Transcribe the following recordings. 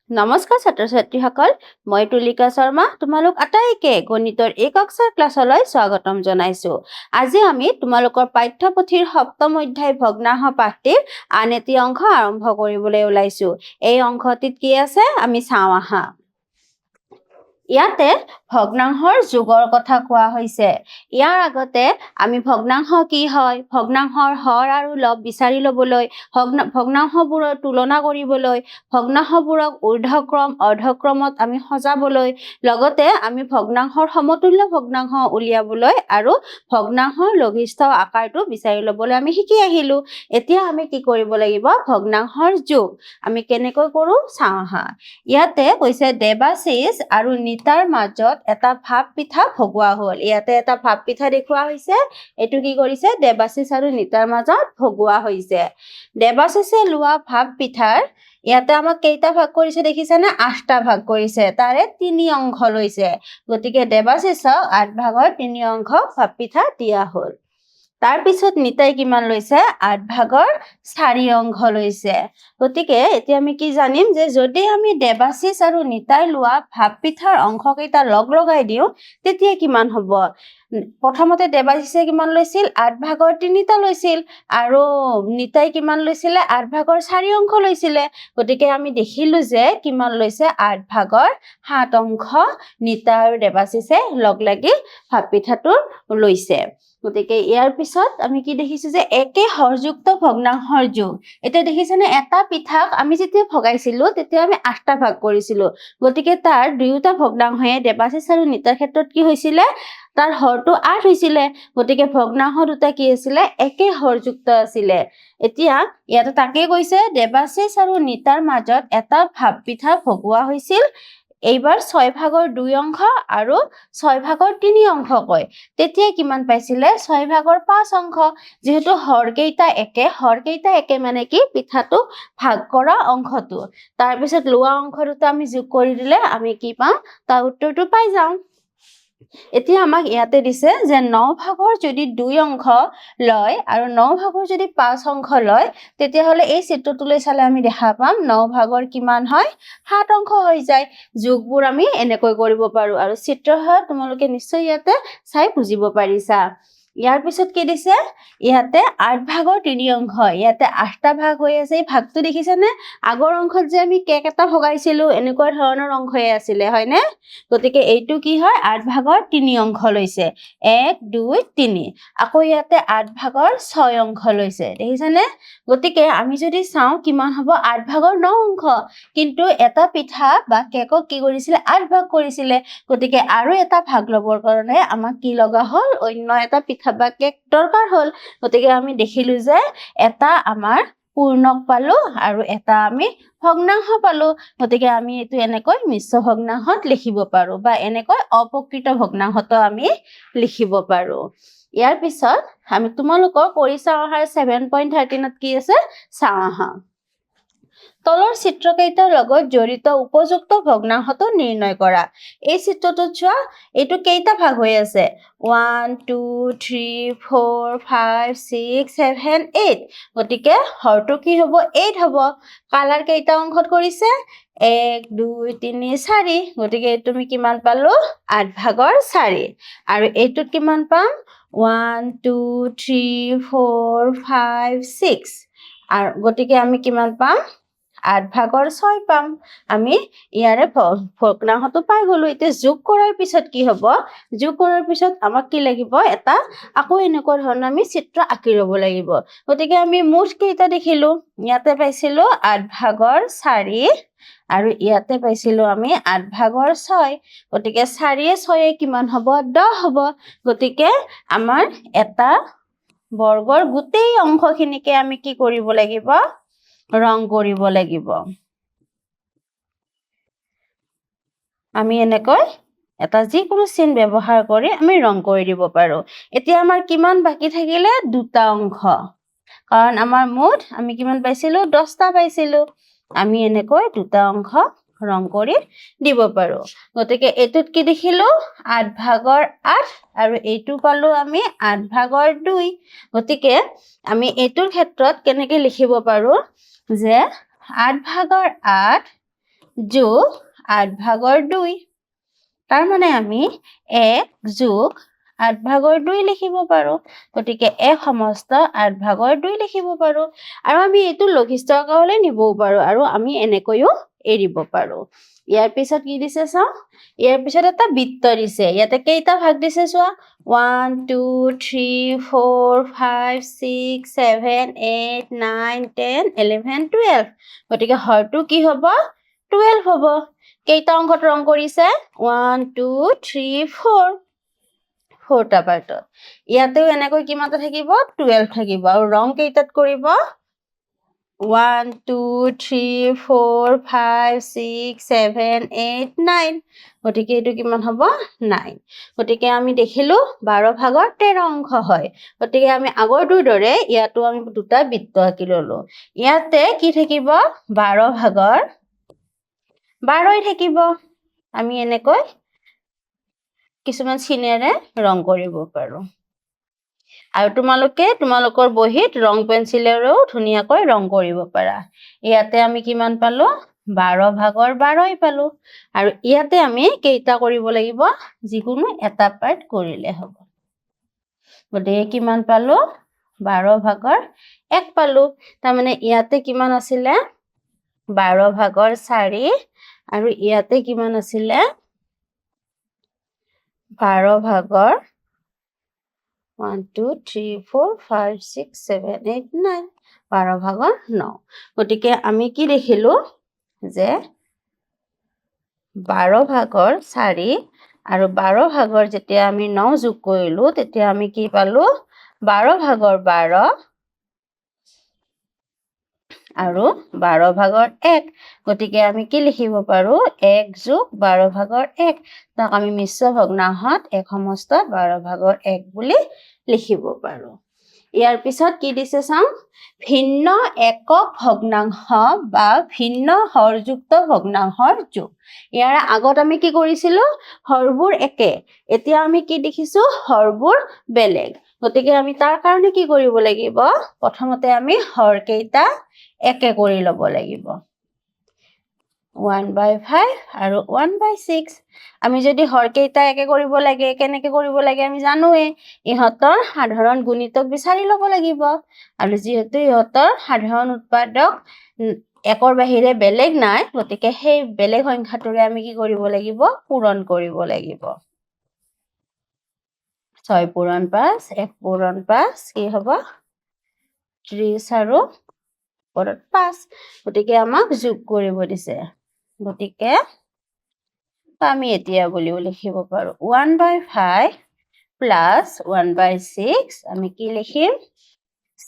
নমস্কাৰ ছাত্ৰ-ছাত্ৰীসকল, মই তুলিকা শৰ্মা তোমালোক আটাইকে গণিতৰ এই কক্ষাৰ ক্লাছলৈ স্বাগতম জনাইছো। আজি আমি তোমালোকৰ পাঠ্যপুথিৰ সপ্তম অধ্যায় ভগ্নাংশ পাঠটিৰ আন এটি অংশ আৰম্ভ কৰিবলৈ ওলাইছো। এই অংশটিত কি আছে আমি চাওঁ আহা। ইয়াতে ভগ্নাংশৰ যোগৰ কথা কোৱা হৈছে। ইয়াৰ আগতে আমি ভগ্নাংশ কি হয়, ভগ্নাংশৰ হৰ আৰু লব বিচাৰি ল'বলৈ, ভগ্নাংশবোৰৰ তুলনা কৰিবলৈ, ভগ্নাংশবোৰক ঊৰ্ধ্বক্ৰম অৰ্ধক্ৰমত আমি সজাবলৈ, লগতে আমি ভগ্নাংশৰ সমতুল্য ভগ্নাংশ উলিয়াবলৈ আৰু ভগ্নাংশৰ লঘিষ্ঠ আকাৰটো বিচাৰি ল'বলৈ আমি শিকি আহিলো। এতিয়া আমি কি কৰিব লাগিব, ভগ্নাংশৰ যোগ আমি কেনেকৈ কৰো চাওঁ আহা। ইয়াতে কৈছে দেৱাশিষ আৰু নিতাৰ মাজত এটা ভাপ পিঠা ভগোৱা হ'ল। ইয়াতে এটা ভাপ পিঠা দেখুওৱা হৈছে। এইটো কি কৰিছে, দেৱাশিষ আৰু নিতাৰ মাজত ভগোৱা হৈছে। দেৱাশিষে লোৱা ভাপ পিঠাৰ ইয়াতে আমাক কেইটা ভাগ কৰিছে দেখিছানে, 8টা ভাগ কৰিছে। তাৰে 3 অংশ লৈছে। গতিকে দেৱাশিষক 8 ভাগৰ 3 অংশ ভাপ পিঠা দিয়া হ'ল। তাৰ পিছত নিতাই কিমান লৈছে, 8 ভাগৰ 4 অংশ লৈছে। গতিকে এতিয়া আমি কি জানিম যে যদি আমি দেৱাশিষ আৰু নিতাই লোৱা ভাপ পিঠাৰ অংশকেইটা লগ লগাই দিওঁ তেতিয়া কিমান হ'ব। প্ৰথমতে দেৱাশিষে কিমান লৈছিল, 8 ভাগৰ 3টা লৈছিল আৰু নিতাই কিমান লৈছিলে, 8 ভাগৰ 4 অংশ লৈছিলে। গতিকে আমি দেখিলো যে কিমান লৈছে, 8 ভাগৰ 7 অংশ নিতা আৰু দেৱাশিষে লগ লাগি ভাপ পিঠাটো লৈছে। গতিকে ইয়াৰ পিছত আমি কি দেখিছো যে একে হৰযুক্ত ভগ্নাংশৰ যোগ। এতিয়া দেখিছেনে, এটা পিঠাক আমি যেতিয়া ভগাইছিলো তেতিয়া আমি 8টা ভাগ কৰিছিলো। গতিকে তাৰ দুয়োটা ভগ্নাংশয়ে দেৱাশিষ আৰু নিতাৰ ক্ষেত্ৰত কি হৈছিলে, তাৰ হৰটো 8 হৈছিলে। গতিকে ভগ্নাংশ দুটা কি আছিলে, একে হৰযুক্ত আছিলে। এতিয়া ইয়াতে তাকে কৈছে দেৱাশিষ আৰু নিতাৰ মাজত এটা ভাপ পিঠা ভগোৱা হৈছিল। এইবাৰ 6 ভাগৰ 2 অংশ আৰু 6 ভাগৰ 3 অংশ কয়। তেতিয়া কিমান পাইছিলে, 6 ভাগৰ 5 অংশ। যিহেতু হৰকেইটা একে মানে কি, পিঠাটো ভাগ কৰা অংশটো। তাৰপিছত লোৱা অংশ দুটা আমি যোগ কৰি দিলে আমি কি পাম, তাৰ উত্তৰটো পাই যাওঁ। এতিয়া আমাক ইয়াতে দিছে যে 9 ভাগৰ যদি 2 অংশ লয় আৰু 9 ভাগৰ যদি 5 অংশ লয়, তেতিয়াহ'লে এই চিত্ৰটোলৈ চালে আমি দেখা পাম 9 ভাগৰ কিমান হয়, 7 অংশ হৈ যায়। যোগবোৰ আমি এনেকৈ কৰিব পাৰো আৰু চিত্ৰ হয় তোমালোকে নিশ্চয় ইয়াতে চাই বুজিব পাৰিছা। ইয়াৰ পিছত কি দিছে, ইয়াতে 8 ভাগৰ 3 অংশ। ইয়াতে 8টা ভাগ হৈ আছে। এই ভাগটো দেখিছানে, আগৰ অংশত যে আমি কেক এটা ভগাইছিলো এনেকুৱা ধৰণৰ অংশই আছিলে, হয়নে? গতিকে এইটো কি হয়, 8 ভাগৰ 3 অংশ লৈছে। 1 2 3। আকৌ ইয়াতে 8 ভাগৰ 6 অংশ লৈছে, দেখিছানে? গতিকে আমি যদি চাওঁ কিমান হ'ব, 8 ভাগৰ 9 অংশ। কিন্তু এটা পিঠা বা কেকক কি কৰিছিলে, 8 ভাগ কৰিছিলে। গতিকে আৰু এটা ভাগ ল'বৰ কাৰণে আমাক কি লগা হ'ল, অন্য এটা পিঠা বা কেক দৰকাৰ হ'ল। গতিকে আমি দেখিলো যে এটা আমাৰ পূৰ্ণক পালো আৰু এটা আমি ভগ্নাংশ পালো। গতিকে আমি এইটো এনেকৈ মিশ্ৰ ভগ্নাংশত লিখিব পাৰো বা এনেকৈ অপ্ৰকৃত ভগ্নাংশতো আমি লিখিব পাৰো। ইয়াৰ পিছত আমি তোমালোকৰ কৰি চাওঁ আহাৰ 7.13ত কি আছে চাওঁ আহা। তলৰ চিত্ৰকেইটাৰ লগত জড়িত উপযুক্ত ভগ্নাংশটো নিৰ্ণয় কৰা। এই চিত্ৰটোত চোৱা, এইটো কেইটা ভাগ হৈ আছে, 1 2 3 4 5 6 7 8। গতিকে হৰটো কি হ'ব, 8 হ'ব। কালাৰ কেইটা অংশত কৰিছে, 1 2 3 4। গতিকে তুমি কিমান পালো, 8 ভাগৰ 4। আৰু এইটোত কিমান পাম, 1 2 3 4 5 6। আৰু গতিকে আমি কিমান পাম, 8 ভাগৰ 6 পাম। আমি ইয়াৰে ভগ্নাংশটো পাই গলো। এতিয়া যোগ কৰাৰ পিছত কি হ'ব, যোগ কৰাৰ পিছত আমাক কি লাগিব, এটা আকৌ এনেকুৱা ধৰণৰ আমি চিত্ৰ আঁকি ল'ব লাগিব। গতিকে আমি মুঠ কেইটা দেখিলো, ইয়াতে পাইছিলো 8 ভাগৰ 4 আৰু ইয়াতে পাইছিলো আমি 8 ভাগৰ 6। গতিকে 4 6 কিমান হ'ব, 10 হ'ব। গতিকে আমাৰ এটা বৰ্গৰ গোটেই অংশখিনিকে আমি কি কৰিব লাগিব, ৰং কৰিব লাগিব। আমি এনেকৈ এটা যিকোনো চিন ব্যৱহাৰ কৰি আমি ৰং কৰি দিব পাৰো। এতিয়া আমাৰ কিমান বাকী থাকিলে, 2টা অংশ। কাৰণ আমাৰ মুঠ আমি কিমান পাইছিলো, 10টা পাইছিলো। আমি এনেকৈ 2টা অংশ ৰং কৰি দিব পাৰো। গতিকে এইটোত কি দেখিলো, 8 ভাগৰ 8 আৰু এইটো পালো আমি 8 ভাগৰ 2। গতিকে আমি এইটোৰ ক্ষেত্ৰত কেনেকে লিখিব পাৰো যে 8 ভাগৰ 8 যোগ 8/2 তাৰ মানে আমি 1 যোগ 8/2 লিখিব পাৰো গতিকে 1 সমস্ত 8/2 লিখিব পাৰো আৰু আমি এইটো লঘিষ্ঠ আকাৰলৈ নিবও পাৰো আৰু আমি এনেকৈও এৰিব পাৰো ইয়াৰ পিছত কি দিছে চাও ইয়াৰ পিছত এটা বৃত্ত দিছে ইয়াতে কেইটা ভাগ দিছে চোৱা 1 2 3 4 5 6 7 8 9 10 11 12 গতিকে হৰটো কি হ'ব 12 হ'ব কেইটা অংকত ৰং কৰিছে 1 2 3 4 4টা পাৰ্টত ইয়াতেও এনেকৈ কিমানটা থাকিব 12 থাকিব আৰু ৰং কেইটাত কৰিব 1 2 3 4 5 6 7 8 9 গতিকে এইটো কিমান হ'ব 9 গতিকে আমি দেখিলো 12/13 অংশ হয় গতিকে আমি আগৰটোৰ দৰে ইয়াতো আমি দুটা বৃত্ত আঁকি ললো ইয়াতে কি থাকিব 12/12 থাকিব আমি এনেকৈ কিছুমান চিনেৰে ৰং কৰিব পাৰো আৰু তোমালোকৰ বহিত ৰং পেন্সিলেৰেও ধুনীয়াকৈ ৰং কৰিব পাৰা ইয়াতে আমি কিমান পালো 12/12 পালো আৰু ইয়াতে আমি কেইটা কৰিব লাগিব যিকোনো এটা পাৰ্ট কৰিলে হ'ব গতিকে কিমান পালো 12/1 পালো তাৰ মানে ইয়াতে কিমান আছিলে 12/4 আৰু ইয়াতে কিমান আছিলে 12/1 2 3 4 5 6 7 8 9 12/9 গতিকে আমি কি দেখিলো যে 12/4 আৰু 12/, যেতিয়া আমি 9 যোগ কৰিলো তেতিয়া আমি কি পালো 12/12 আৰু 12/1 গতিকে আমি কি লিখিব পাৰো 1 যোগ 12/1 তাক আমি মিশ্ৰ ভগ্নাংশত 1 সমস্ত 12/1 বুলি লিখিব পাৰো ইয়াৰ পিছত কি দিছে চাও ভিন্ন একক ভগ্নাংশ বা ভিন্ন হৰযুক্ত ভগ্নাংশৰ যোগ ইয়াৰ আগত আমি কি কৰিছিলো হৰবোৰ একে এতিয়া আমি কি দেখিছো হৰবোৰ বেলেগ গতিকে আমি তাৰ কাৰণে কি কৰিব লাগিব প্ৰথমতে আমি হৰ কেইটা একে কৰি লব লাগিব 1/5 আৰু 1/6 আমি যদি হৰ কেইটা একে কৰিব লাগে কেনেকে কৰিব লাগে আমি জানোৱে ইহতৰ সাধাৰণ গুণিতক বিচাৰি লব লাগিব আৰু যেহেতু ইহতৰ সাধাৰণ উৎপাদক একৰ বাহিৰে বেলেগ নাই গতিকে সেই বেলেগ সংখ্যাটোৰে আমি কি কৰিব লাগিব পূৰণ কৰিব লাগিব 6 পূৰণ 5 1 পূৰণ 5 কি হ'ব 30 আৰু 5 গতিকে আমাক যোগ কৰিব দিছে গতিকে আমি এতিয়া বুলিও লিখিব পাৰো 1/5 প্লাস 1/6 আমি কি লিখিম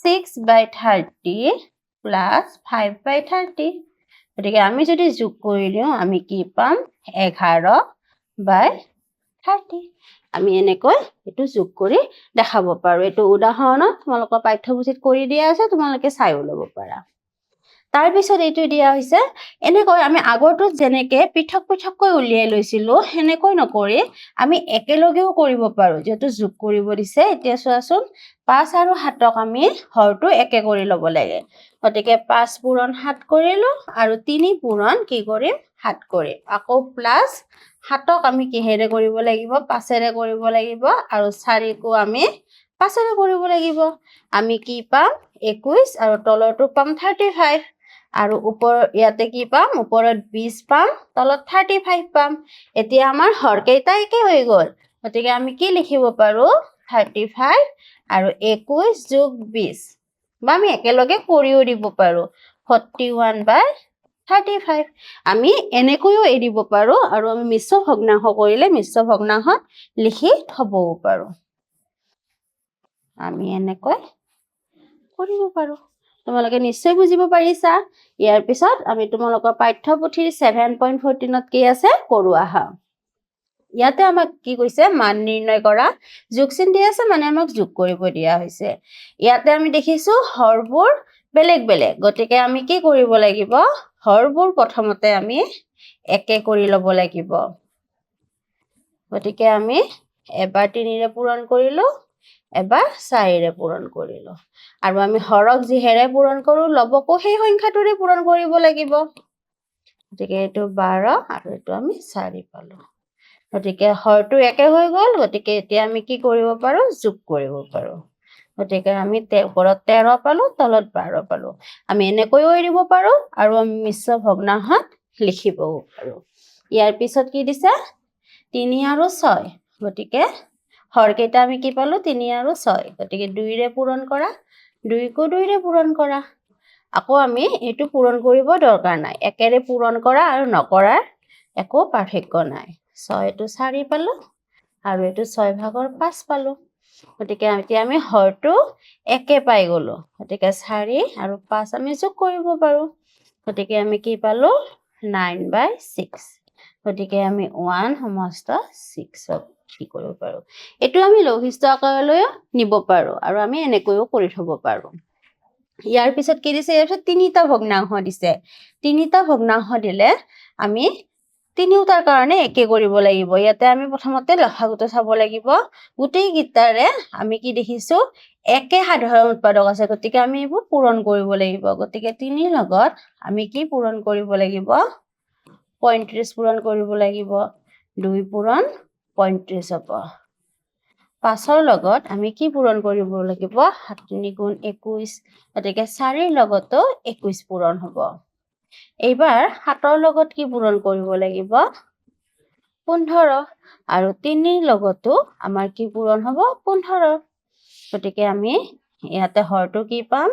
6/30 প্লাস 5/30 গতিকে আমি যদি যোগ কৰি দিও আমি কি পাম 11/30 আমি এনেকৈ এটো যোগ কৰি দেখাব পাৰো এটো উদাহৰণত তোমালোকৰ পাঠ্যপুথিত কৰি দিয়া আছে তোমালোকে চাইও লব পাৰা তাৰ পিছত এইটো দিয়া হৈছে এনেকৈ আমি আগৰটোত যেনেকে পৃথক পৃথককৈ উলিয়াই লৈছিলো হেনেকৈ নকৰি আমি একেলগেও কৰিব পাৰো যেটো যোগ কৰিব দিছে এতিয়া চোৱাচোন 5 আৰু 7ক আমি হৰটো একে কৰি লব লাগে গতিকে 5 পূৰণ 7 কৰিলো আৰু 3 পূৰণ কি কৰিম 7 কৰিম আকৌ প্লাস 7ক আমি কিহেৰে কৰিব লাগিব 5ৰে কৰিব লাগিব আৰু 4কো আমি 5ৰে কৰিব লাগিব আমি কি পাম 21 আৰু তলৰটো পাম 35 আৰু ওপৰ ইয়াতে কি পাম ওপৰত 20 পাম তলত 35 পাম এতিয়া আমাৰ হৰ কেইটা একে হৈ গল গতিকে আমি কি লিখিব পাৰো 35 আৰু 21 যোগ 20 বা আমি একেলগে কৰিও দিব পাৰো 41/35 আমি এনেকৈও এৰিব পাৰো আৰু আমি মিশ্ৰ ভগ্নাংশ কৰিলে মিশ্ৰ ভগ্নাংশত লিখি থবও পাৰো আমি এনেকৈ কৰিব পাৰো তোমালোকে নিশ্চয় বুজিব পাৰিছা ইয়াৰ পিছত আমি তোমালোকৰ পাঠ্যপুথিৰ 7.14ত কি আছে কৰো আহা ইয়াতে আমাক কি কৈছে মান নিৰ্ণয় কৰা যোগ চিন দিয়া আছে মানে আমাক যোগ কৰিব দিয়া হৈছে ইয়াতে আমি দেখিছো হৰবোৰ বেলেগ বেলেগ গতিকে আমি কি কৰিব লাগিব হৰবোৰ প্ৰথমতে আমি একে কৰি লব লাগিব গতিকে আমি এবাৰ 3ৰে পূৰণ কৰিলো এবাৰ 4ৰে পূৰণ কৰিলো আৰু আমি হৰক যিহেৰে পূৰণ কৰো লবকো সেই সংখ্যাটোৰে পূৰণ কৰিব লাগিব গতিকে এইটো 12 আৰু এইটো আমি 4 পালো গতিকে হৰটো একে হৈ গ'ল গতিকে এতিয়া আমি কি কৰিব পাৰো যোগ কৰিব পাৰো গতিকে আমি ওপৰত 13 পালো তলত 12 পালো আমি এনেকৈও এৰিব পাৰো আৰু আমি মিশ্ৰ ভগ্নাংশত লিখিবও পাৰো ইয়াৰ পিছত কি দিছে 3 আৰু 6 গতিকে হৰ কেইটা আমি কি পালো 3 আৰু 6 গতিকে 2 ৰে পূৰণ কৰা 2 কো 2 ৰে পূৰণ কৰা আকৌ আমি এইটো পূৰণ কৰিব দৰকাৰ নাই একেৰে পূৰণ কৰা আৰু নকৰাৰ একো পাৰ্থক্য নাই 6 টো 4 পালো আৰু এইটো 6 ভাগৰ 5 পালো গতিকে এতিয়া আমি হৰটো একে পাই গলো গতিকে 4 আৰু 5 আমি যোগ কৰিব পাৰো গতিকে আমি কি পালো 9/6 গতিকে আমি 1 সমস্ত 6 কি কৰিব পাৰো এইটো আমি লঘিষ্ঠ আকাৰলৈ নিব পাৰো আৰু আমি এনেকৈও কৰি থব পাৰো ইয়াৰ পিছত কি দিছে ইয়াৰ পিছত তিনিটা ভগ্নাংশ দিছে তিনিটা ভগ্নাংশ দিলে আমি তিনিওটাৰ কাৰণে একে কৰিব লাগিব ইয়াতে আমি প্ৰথমতে লসাগুটো চাব লাগিব গোটেই গিটাৰে আমি কি দেখিছো একে সাধাৰণ উৎপাদক আছে গতিকে আমি এইবোৰ পূৰণ কৰিব লাগিব গতিকে 3 লগত আমি কি পূৰণ কৰিব লাগিব 35 পূৰণ কৰিব লাগিব 2 পূৰণ 35 হ'ব 5ৰ লগত আমি কি পূৰণ কৰিব লাগিব 7 3 গুণ 21 গতিকে 4ৰ লগতো 21 পূৰণ হ'ব এইবাৰ 7ৰ লগত কি পূৰণ কৰিব লাগিব 15 আৰু 3ৰ লগতো আমাৰ কি পূৰণ হ'ব 15 গতিকে আমি ইয়াতে হৰটো কি পাম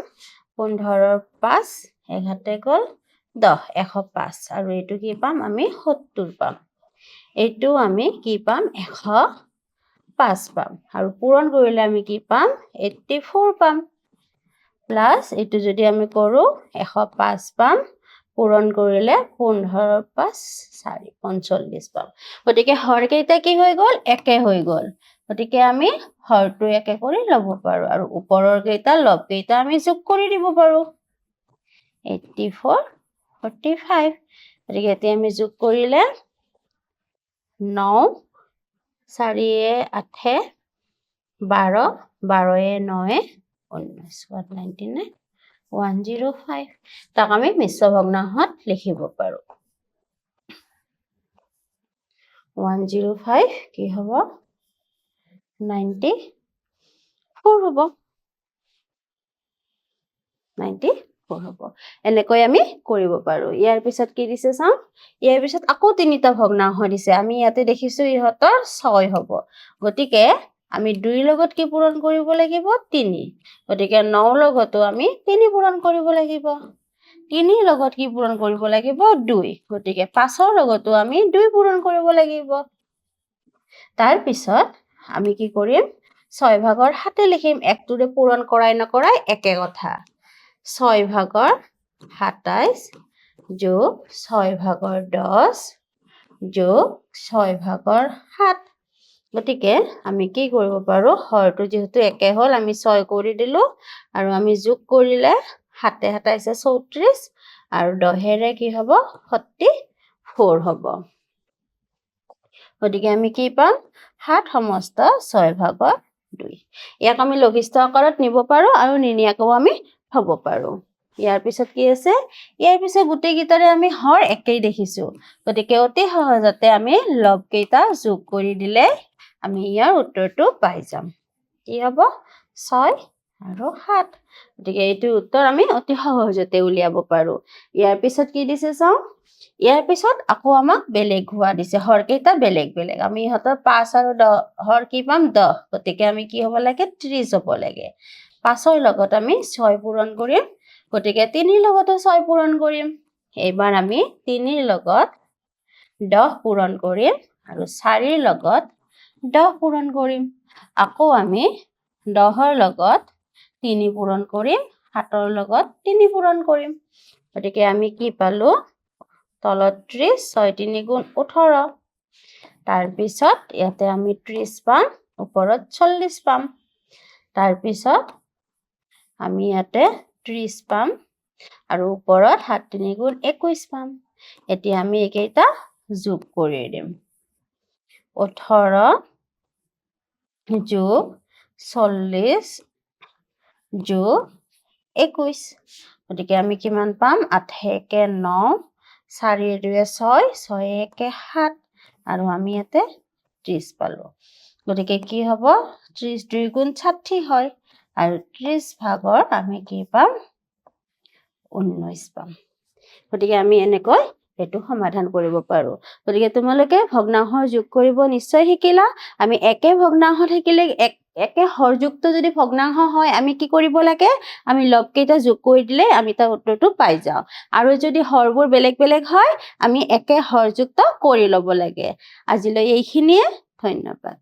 15ৰ 5 এঘাতে গ'ল 10 105 আৰু এইটো কি পাম আমি 70 পাম এইটো আমি কি পাম 105 পাম আৰু পূৰণ কৰিলে আমি কি পাম 84 পাম প্লাস এইটো যদি আমি কৰো 105 পাম পূৰণ কৰিলে 15ৰ 5 4 45 পাম গতিকে হৰ কেইটা কি হৈ গ'ল একে হৈ গ'ল গতিকে আমি হৰটো একে কৰি লব পাৰো আৰু ওপৰৰ কেইটা লব কেইটা আমি যোগ কৰি দিব পাৰো 84 45 গতিকে এতিয়া আমি যোগ কৰিলে 9 4 8 12 12 9 19 105 তাক আমি মিশ্ৰ ভগ্নাংশত লিখিব পাৰো 105 কি হ'ব 94 হ'ব 94 হ'ব এনেকৈ আমি কৰিব পাৰো ইয়াৰ পিছত কি দিছে চাও ইয়াৰ পিছত আকৌ তিনিটা ভগ্নাংশ দিছে আমি ইয়াতে দেখিছো ইহতৰ 6 হ'ব গতিকে আমি 2 লগত কি পূৰণ কৰিব লাগিব 3 গতিকে 9 লগতো আমি 3 পূৰণ কৰিব লাগিব 3 লগত কি পূৰণ কৰিব লাগিব 2 গতিকে 5ৰ লগতো আমি 2 পূৰণ কৰিব লাগিব তাৰ পিছত আমি কি কৰিম 6 ভাগৰ 7 লিখিম একটোৰে পূৰণ কৰাই নকৰাই একে কথা 6 ভাগৰ 27 যোগ 6 ভাগৰ 10 যোগ 6 ভাগৰ 7 গতিকে আমি কি কৰিব পাৰো হৰটো যেহেতু একে হল আমি 6 কৰি দিলো আৰু আমি যোগ কৰিলে 7 27 34 আৰু 10ৰে কি হ'ব 44 হ'ব গতিকে আমি কি পাম 7 সমস্ত 6 ভাগৰ 2 ইয়াক আমি লঘিষ্ঠ আকাৰত নিব পাৰো আৰু নিনিয়াকও আমি থব পাৰো ইয়াৰ পিছত কি আছে ইয়াৰ পিছত গোটেই গিটাৰে আমি হৰ একেই দেখিছো গতিকে অতি সহজতে আমি লব কেইটা যোগ কৰি দিলে আমি ইয়াৰ উত্তৰটো পাই যাম কি হ'ব 6 আৰু 7 গতিকে এইটো উত্তৰ আমি অতি সহজতে উলিয়াব পাৰো ইয়াৰ পিছত কি দিছে চাও ইয়াৰ পিছত আকৌ আমাক বেলেগ হোৱা দিছে হৰ কেইটা বেলেগ বেলেগ আমি ইহতৰ 5 আৰু 10 হৰ কি পাম 10 গতিকে আমি কি হ'ব লাগে 30 হ'ব লাগে 5ৰ লগত আমি 6 পূৰণ কৰিম গতিকে 3 লগতো 6 পূৰণ কৰিম এইবাৰ আমি 3 লগত 10 পূৰণ কৰিম আৰু 4 লগত 10 পূৰণ কৰিম আকৌ আমি 10ৰ লগত 3 পূৰণ কৰিম 7ৰ লগত 3 পূৰণ কৰিম গতিকে আমি কি পালো তলত 30 6 3 গুণ 18 তাৰ পিছত ইয়াতে আমি 30 পাম ওপৰত 40 পাম তাৰ পিছত আমি ইয়াতে 30 পাম আৰু ওপৰত 7 3 গুণ 21 পাম এতিয়া আমি একেইটা যোগ কৰি দিম 18 যোগ 40 যোগ 21 গতিকে আমি কিমান পাম 8 1 9 4 2 6 6 1 7 আৰু আমি ইয়াতে 30 পালো গতিকে কি হ'ব 30 2 গুণ 60 হয় আৰু 30 ভাগৰ আমি কি পাম 19 পাম গতিকে আমি এনেকৈ এটো সমাধান কৰিব পাৰো গতিকে তোমালোকে ভগ্নাংশৰ যোগ কৰিব নিশ্চয় শিকিলা আমি একে ভগ্নাংশ থাকিলে একে হৰযুক্ত যদি ভগ্নাংশ হয় আমি কি কৰিব লাগে আমি লবকেইটা যোগ কৰি দিলে আমি তাৰ উত্তৰটো পাই যাও আৰু যদি হৰবোৰ বেলেগ বেলেগ হয় আমি একে হৰযুক্ত কৰি লব লাগে আজিলৈ এইখিনিয়ে ধন্যবাদ